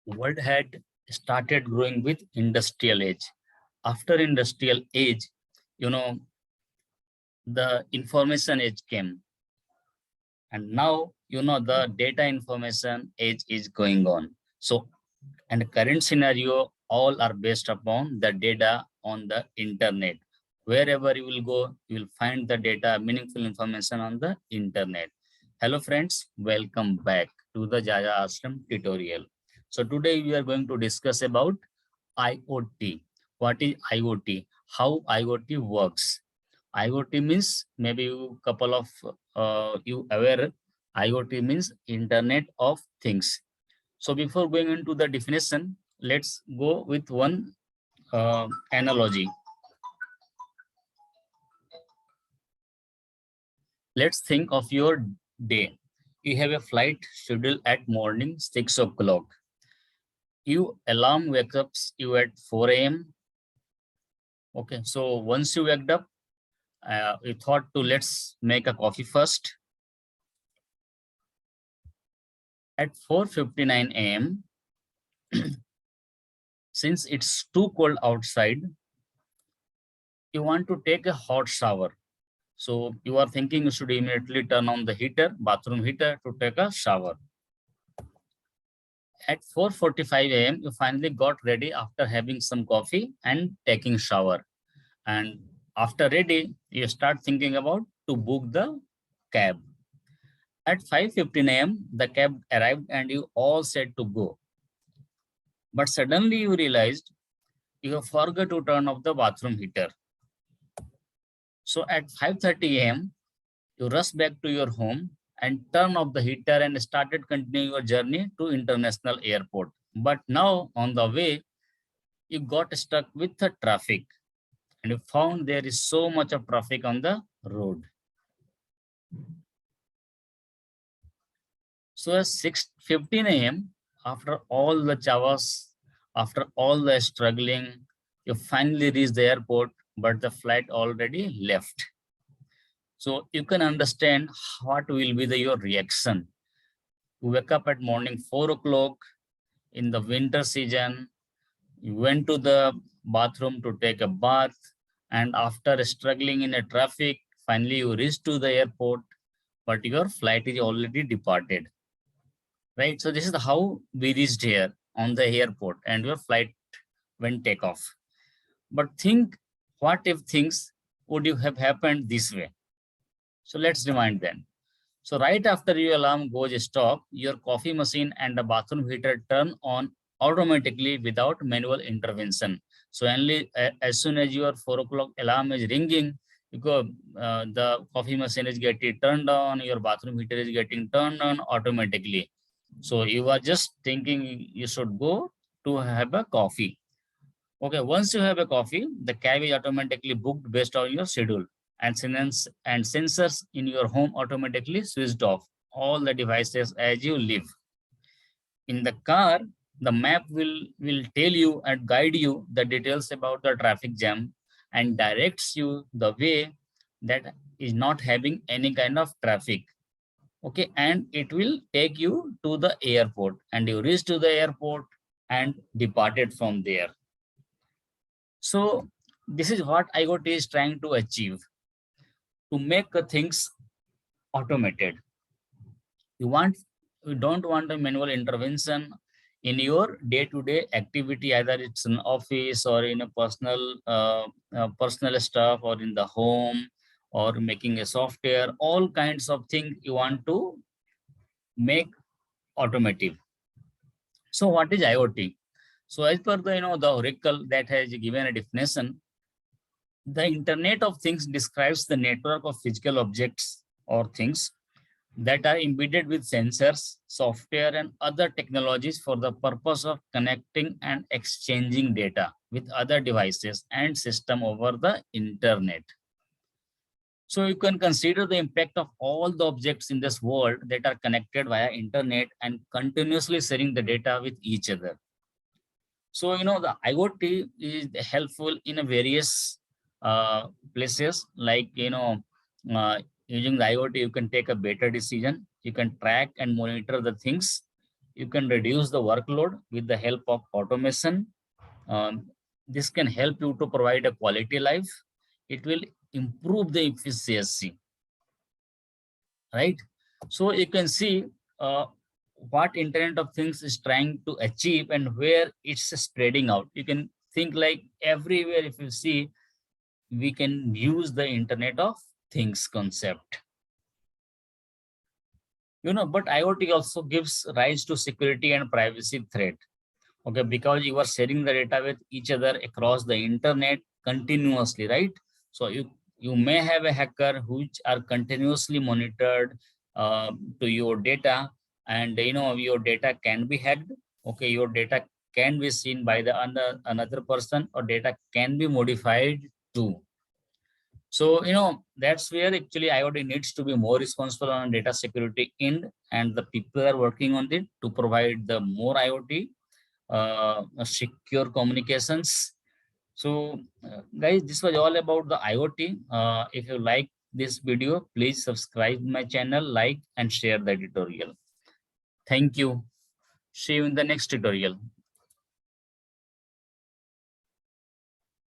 world had started growing with industrial age. After industrial age, you know, the information age came. And now, the data information age is going on. So, and the current scenario, all are based upon the data on the internet. Wherever you will go, you will find the data, meaningful information on the internet. Hello friends, welcome back to the Jaja Ashram tutorial. So today we are going to discuss about IoT. What is IoT? How IoT works? IoT means maybe you couple of you aware IoT means Internet of Things. So before going into the definition, let's go with one analogy. Let's think of your day. You have a flight scheduled at morning 6 o'clock. You alarm wakes up you at 4 a.m. Okay, so once you waked up, you thought to let's make a coffee first. At 4:59 a.m., since it's too cold outside, you want to take a hot shower. So you are thinking you should immediately turn on the heater, bathroom heater, to take a shower. At 4:45 a.m., you finally got ready after having some coffee and taking shower. And after ready, you start thinking about to book the cab. At 5:15 a.m., the cab arrived and you all said to go. But suddenly you realized you have forgot to turn off the bathroom heater. So at 5:30 a.m., you rush back to your home and turn off the heater and started continuing your journey to international airport. But now on the way, you got stuck with the traffic and you found there is so much of traffic on the road. So at 6:15 a.m., after all the chaos, after all the struggling, you finally reach the airport, but the flight already left. So you can understand what will be your reaction. You wake up at morning 4 o'clock in the winter season, you went to the bathroom to take a bath, and after struggling in a traffic, finally you reach to the airport, but your flight is already departed. Right? So this is how we reached here on the airport and your flight went take off. But think, what if things would you have happened this way? So let's rewind then. So right after your alarm goes stop, your coffee machine and the bathroom heater turn on automatically without manual intervention. So only as soon as your 4 o'clock alarm is ringing, because the coffee machine is getting turned on, your bathroom heater is getting turned on automatically. So you are just thinking you should go to have a coffee. Okay, once you have a coffee, the cab is automatically booked based on your schedule, and sensors in your home automatically switched off all the devices as you live. In the car, the map will tell you and guide you the details about the traffic jam and directs you the way that is not having any kind of traffic. Okay, and it will take you to the airport and you reach to the airport and departed from there. So this is what IoT is trying to achieve, to make things automated. You don't want a manual intervention in your day-to-day activity, either it's in office or in a personal stuff or in the home or making a software, all kinds of things you want to make automative. So what is IoT? So as per the Oracle that has given a definition, the Internet of Things describes the network of physical objects or things that are embedded with sensors, software, and other technologies for the purpose of connecting and exchanging data with other devices and system over the internet. So you can consider the impact of all the objects in this world that are connected via internet and continuously sharing the data with each other. So, the IoT is helpful in a various places, like, using the IoT, you can take a better decision. You can track and monitor the things. you can reduce the workload with the help of automation. This can help you to provide a quality life. It will improve the efficiency, right? So you can see what Internet of Things is trying to achieve and where it's spreading out. You can think like everywhere, if you see, we can use the Internet of Things concept. But IoT also gives rise to security and privacy threat. Okay, because you are sharing the data with each other across the internet continuously, right? So you may have a hacker which are continuously monitored to your data, and your data can be hacked. Okay, your data can be seen by the another person, or data can be modified too. So, that's where actually IoT needs to be more responsible on data security end, and the people are working on it to provide the more IoT secure communications. So, guys, this was all about the IoT. If you like this video, please subscribe my channel, like, and share the tutorial. Thank you. See you in the next tutorial.